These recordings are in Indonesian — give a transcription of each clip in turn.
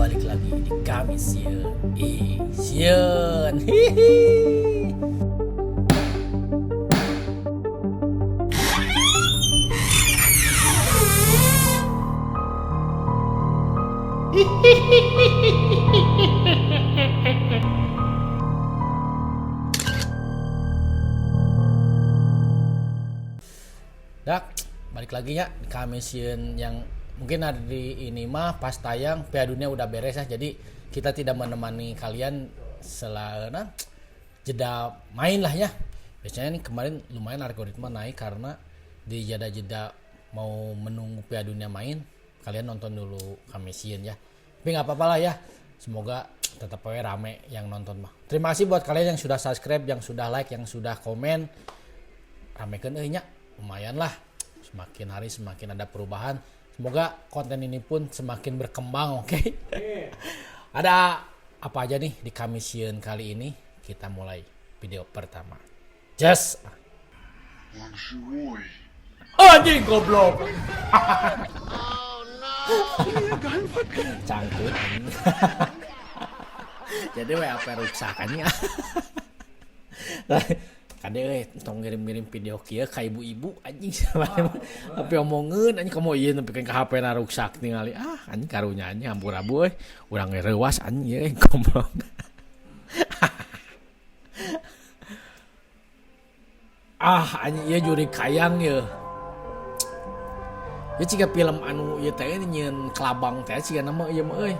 balik lagi di kami Sian. Hihi. Dak, balik lagi ya di kami Sian yang mungkin ada di ini mah pas tayang Piala Dunia udah beres ya. Jadi kita tidak menemani kalian selama jeda main lah ya. Biasanya nih kemarin lumayan algoritma naik karena di jeda-jeda mau menunggu Piala Dunia main, kalian nonton dulu kami Sian ya. Tapi nggak apa-apa lah ya. Semoga tetap rame yang nonton mah. Terima kasih buat kalian yang sudah subscribe, yang sudah like, yang sudah komen. Ramekeun euy nya. Lumayan lah, semakin hari semakin ada perubahan. Semoga konten ini pun semakin berkembang, oke? Ada apa aja nih di Kamisian kali ini? Kita mulai video pertama. Just anjing goblok. Cangkut. Jadi apa ruksakannya? Kade tong ngirim-ngirim video kieu ka ibu-ibu anjing tapi omongeun anjing komo ieu nepikeun ka HP na ruksak ningali anjing karunya anjing hampur-habu urang reuwas anjing ieu goblok. Anjing ieu juri kayang ieu. Ieu ciga film anu ieu teh nyeun kelabang teh ciga nama ieu mah euy.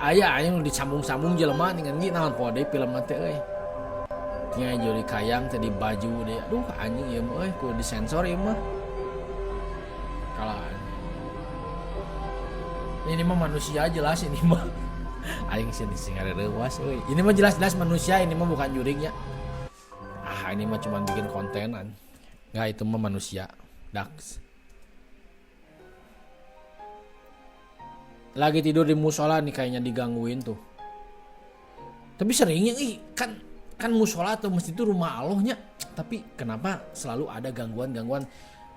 Aya anjing nu disambung-sambung jelema ngan ieu naon poe deui film teh euy. Nya juri kayang tadi baju deh. Aduh anjing ieu mah euy kudu disensor ieu mah. Kalah. Ini mah manusia jelas ini mah. Aing sing ada reuwas euy. Ini mah jelas-jelas manusia, ini mah bukan juringnya. Ini mah cuma bikin kontenan. Enggak, itu mah manusia. Dax. Lagi tidur di musola nih kayaknya digangguin tuh. Tapi seringnya kan musola atau masjid itu rumah Allahnya, tapi kenapa selalu ada gangguan-gangguan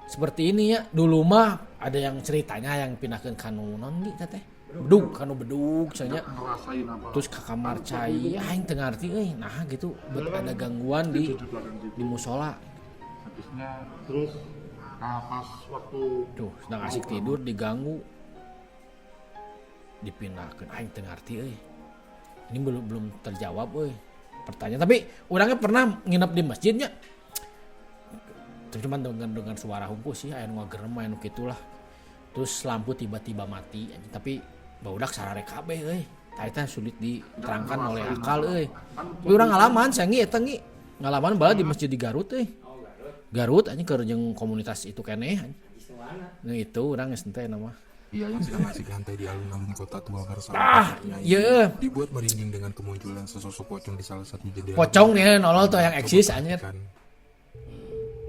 seperti ini ya? Dulu mah ada yang ceritanya yang pindahkeun kanu non gitu teh bedug kanu bedug cenanya terus ke kamar cai aing teu ngarti euy nah gitu ada gangguan di musola habisnya terus pas waktu tuh sedang asik tidur diganggu dipindahkeun aing teu ngarti euy ini belum terjawab euy pertanyaan. Tapi orangnya pernah nginep di masjidnya. Cuman dengan suara hungkus sih aya nu ngagerem aya nu kitulah. Terus lampu tiba-tiba mati. Tapi baudak sarare kabeh euy. Tah eta sulit diterangkan oleh akal euy. Tapi urang ngalaman sangi eta ngi. Ngalaman bala di masjid di Garut euy. Garut anjing keur jeung komunitas itu keneh. Nah itu urang geus teh nama. Ia yang sedang asik santai di alun-alun kota tua Garsara. Iya. Dibuat merinding dengan kemunculan sesosok pocong di salah satu jendela. Pocong nih nolol tuh yang eksis anjir.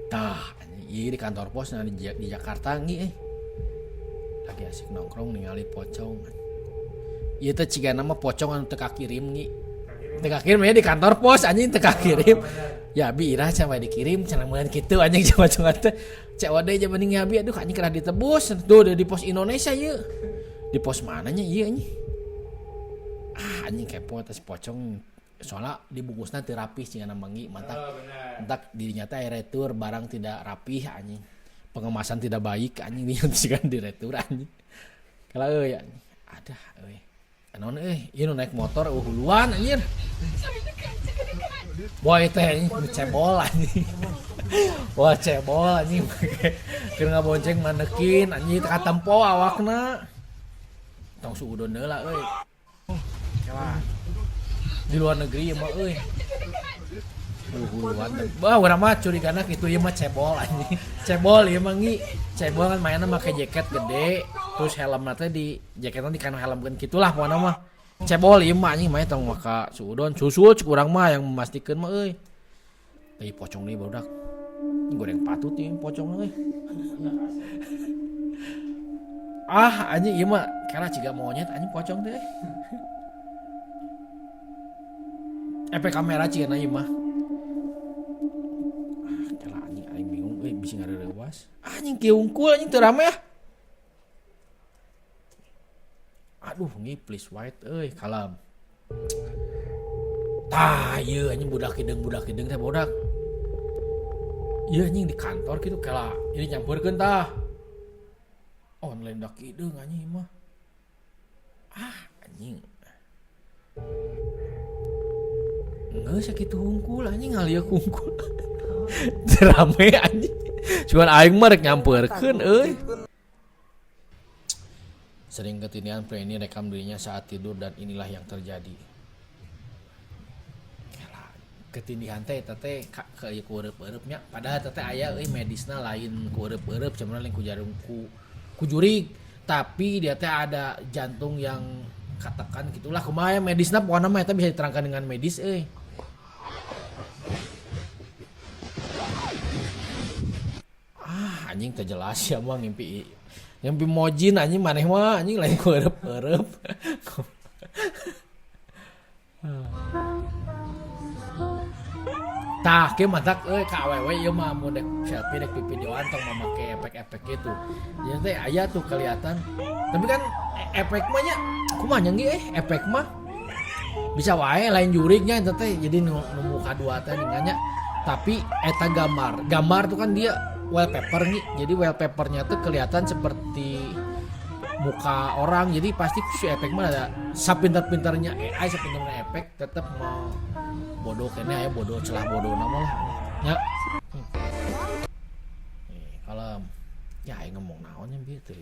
Tah, ieu di kantor pos di Jakarta ngi lagi asik nongkrong ningali pocong. Ieu teh cigana mah pocong anu teu kakirim ngi. Teu kakirim ya di kantor pos anjing teu kakirim. Ya bi irah sampai dikirim cenah meun kitu anjing coba teh. Cek wadah aja mending ngabi aduh anjing kerah ditebus. Tuh di pos Indonesia ieu. Di pos mananya ieu anjing. Anjing kepo atas pocong. Soalnya dibungkusna teu rapih cenah mangi mantap dirinya teh retur barang tidak rapih anjing. Pengemasan tidak baik anjing dinyuntikan di retur anjing. Kalau euy anjing. Adah euy. Naon euy, ieu naik motor huluan anjir. Boy teh anjing cebol anjing. Wah cebol anjing keur ngabonceng manekin anjing teka tempo awakna. Tong suudon heula euy. Kalah. Di luar negeri mah euy. Huluan. Bah urang mah curigana kitu ieu mah cebol anjing. Cebol ieu mah ngi. Cebol kan mainna make jaket gede, terus helmna teh di jaketna dikana helmkeun kitulah pokona mah. Cebol ieu mah anjing main tong maka suudon susul cek urang mah yang memastikan mah euy. Teh pocong deui barudak. Goreng patut nih pocong euy. Anjing ieu mah kana ciga monyet anjing pocong teh. Efek kamera cigana ieu mah. Kala anjing aing bingung euy bisi ngareurewas. Anjing kiungkul anjing teu rame ah. aduh ngi please white kalem tah ieu anjing budak hidung teh bodak ieu anjing di kantor gitu kala ini nyamperkeun tah online dak hidung anjing mah anjing nggak sakitu hungkul anjing ngalia hungkul rame anjing cuman aing mah rek nyamperkeun sering ketindihan Preni rekam dirinya saat tidur dan inilah yang terjadi. Ketindihan teh kayak kureup-ereupnya padahal teh aya medisna lain kureup-ereup cuman lain ku jarum ku jurig tapi dia teh ada jantung yang katakan gitulah kumaha medisna pokona mah eta bisa diterangkan dengan medis anjing teh jelas ya mah ngimpi mojin anjing maneh mah anjing lain kureup-ereup tah ke matak ka awewe ieu mah mun dek selfie dek videoan tong make efek-efek gitu. Ya teh aya tuh kelihatan. Tapi kan efek mah nya kumaha nya ge efek mah bisa wae lain jurignya eta teh jadi nu muka dua teh nya. Tapi eta gambar tuh kan dia wallpaper nih. Jadi wallpapernya tuh kelihatan seperti muka orang. Jadi pasti si efek mah ada sapintar-pintarnya AI sapintarnya efek tetap mau bodoh kayaknya ya bodoh celah bodoh nama lah ya kalau ya ngomong naonnya gitu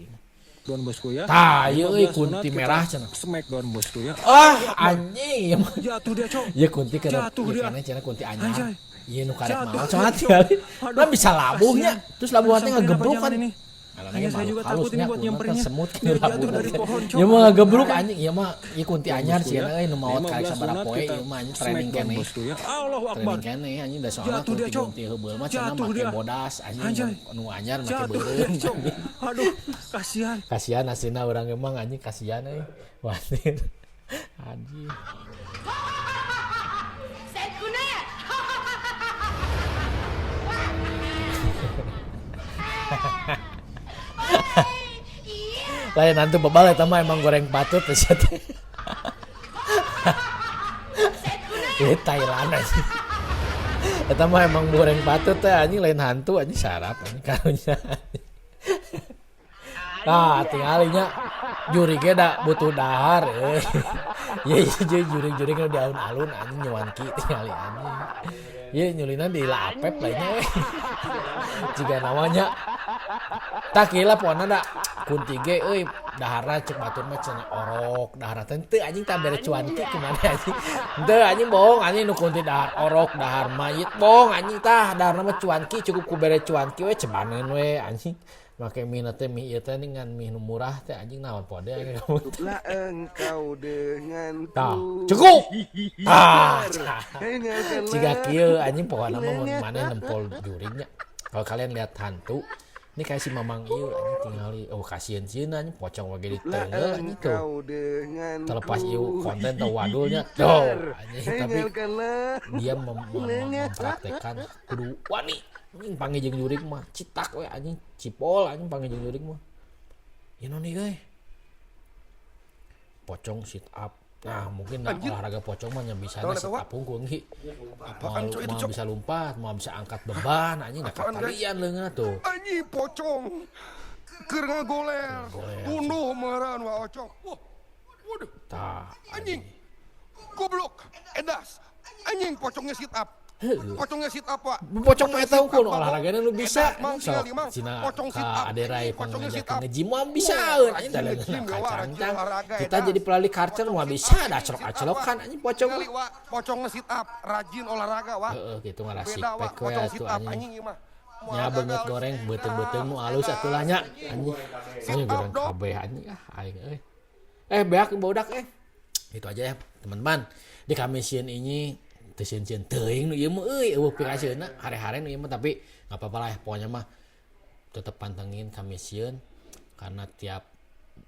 Don bosku ya. Tah ieu kunti merah cenah. Smackdown bosku ya. Anjing. Jatuh dia, Cok. Ya kunti kana Jatuh dia. cenah kunti anyar. Anjay. Ieu nu karek Jatuh, mau cenah Cok. tinggali. Lah bisa Kasihan. labuhnya. Terus labuhan teh Sampai ngageblok kenapa kan. jangan ini? Alana Saya juga takut ini buat nyemperinnya. semut Dia kan jatuh dari pohon, Cok. Ya mah ngageblok anjing. Ieu mah ieu kunti anyar Bosku sih ya. nu maot 15 karek sabaraha sunat poe kita ieu mah anjing training Smackdown, keneh. bosku ya. Allahu Akbar. Training keneh anjing da soalna Jatuh dia, Cok. kunti heubeul mah cenah Jatuh make dia. bodas anjing Anjay. nu anyar make Jatuh dia, beureum. Cok. Aduh, kasihan. Kasihan asina orang emang anjing kasihan watir anjing lain nanti bebal eta mah emang goreng patut teh sia teh. Thailand anjing. Eta mah emang goreng patut teh anjing lain hantu anjing syarat anjing karunya. Nah, tingalinya juri ge da butuh dahar Ye juri-juri nu di alun-alun anjing nyuanki tingali anjing. Ye nyulina di lapep lainnya Jiga namanya tak kila pokona da kunti ge daharna cek batur mah cenah orok daharna teh teu anjing tah bere cuanki kumaha anjing. Teu anjing bohong anjing nu kunti dahar orok dahar mayit bohong anjing tah daharna mah cuanki cukup ku bere cuanki we cebaneun we anjing. Make mie teh mie ieu teh dengan mie nu murah teh anjing naon pode aya kamu. Lah engkau dengan Tah, cukup. Tah. Jika kieu anjing pokona mah mun maneh nempol juringnya. Kalau kalian lihat hantu, ini kayak si Mamang ieu anjing tingali kasieun sieun anjing pocong we di teungeul anjing tuh. Terlepas ieu konten teu wadulnya tuh anjing tapi dia mempraktekkan kudu wani. Anjing panggil jeung jurig mah citak we anjing cipol anjing panggil jeung jurig mah. Ieu nih euy. Pocong sit up. Nah, mungkin olahraga pocong mah nya bisa sit up hungkul ge. Mau bisa lompat, mau bisa angkat beban anjing da katalian leungeunna tuh. Anjing pocong keur ngagoler. Bunuh meureun wa ocong. Wah. Waduh. Tah Anjing. Goblok. Edas. Anjing pocongnya sit up. Pocongnya sit up, Pak. Pocong mah eta hungkul olahragana nu bisa. Mang Sok tinggal, Mang. cina Pocong sit up. ka aderai Pocongnya sit pangajak up. nge-gym mah bisa anjing da leungeunna kacangcang. Kita edan. jadi pelali karcer mah bisa da acelok-acelokan anjing pocong Tinggali, mah. Wak. Pocongnya sit up, rajin olahraga, Wak. Heeh gitu ngarasik Beda, Wak. pek we Pocong sit atuh up anjing. anjing ieu mah. Nya beungeut goreng beuteung-beuteung nu alus atuh nya anjing. Soalnya goreng kabeh anjing aing euy. Beak bodak Itu aja ya teman-teman. Di kami sieun ini teu sieun-sieun teuing nu ieu mah eueuh pikasieunna hare-hare nu ieu mah tapi enggak apa-apa lah pokoknya mah tetep pantengin kami sieun karena tiap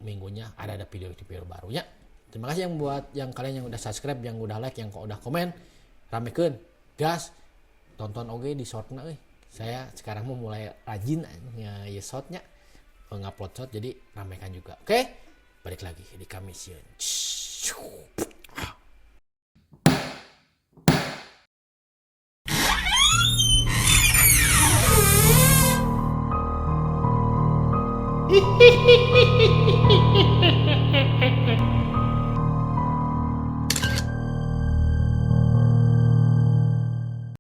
minggunya ada video-video barunya. Terima kasih yang buat yang kalian yang udah subscribe, yang udah like, yang udah komen. Ramekeun, gas. Tonton oge di shortna euy. Saya sekarang mau mulai rajin ya shortnya ngupload short jadi ramekan juga. Oke? balik lagi di Kamisien. Hihihihihihi.